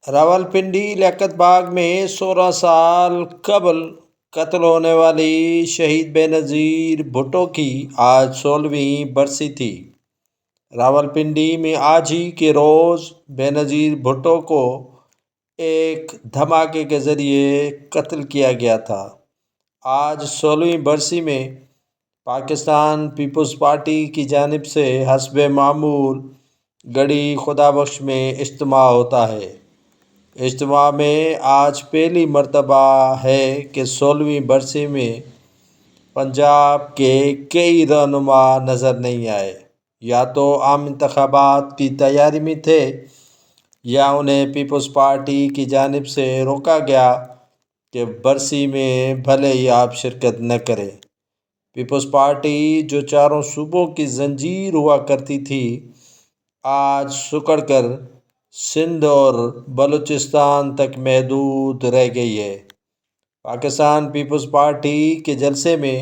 راولپنڈی لیاقت باغ میں 16 سال قبل قتل ہونے والی شہید بے نظیر بھٹو کی آج 16ویں برسی تھی۔ راولپنڈی میں آج ہی کے روز بے نظیر بھٹو کو ایک دھماکے کے ذریعے قتل کیا گیا تھا۔ آج 16ویں برسی میں پاکستان پیپلز پارٹی کی جانب سے حسب معمول گڑھی خدا بخش میں اجتماع ہوتا ہے۔ اجتماع میں آج پہلی مرتبہ ہے کہ 16ویں برسی میں پنجاب کے کئی رہنما نظر نہیں آئے، یا تو عام انتخابات کی تیاری میں تھے یا انہیں پیپلز پارٹی کی جانب سے روکا گیا کہ برسی میں بھلے ہی آپ شرکت نہ کریں۔ پیپلز پارٹی جو چاروں صوبوں کی زنجیر ہوا کرتی تھی، آج سکڑ کر سندھ اور بلوچستان تک محدود رہ گئی ہے۔ پاکستان پیپلز پارٹی کے جلسے میں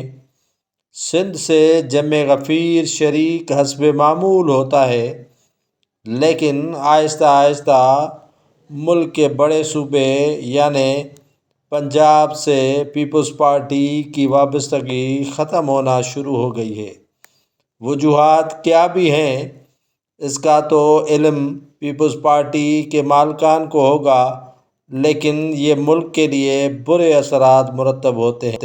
سندھ سے جم غفیر شریک حسب معمول ہوتا ہے، لیکن آہستہ آہستہ ملک کے بڑے صوبے یعنی پنجاب سے پیپلز پارٹی کی وابستگی ختم ہونا شروع ہو گئی ہے۔ وجوہات کیا بھی ہیں، اس کا تو علم پیپلز پارٹی کے مالکان کو ہوگا، لیکن یہ ملک کے لیے برے اثرات مرتب ہوتے ہیں۔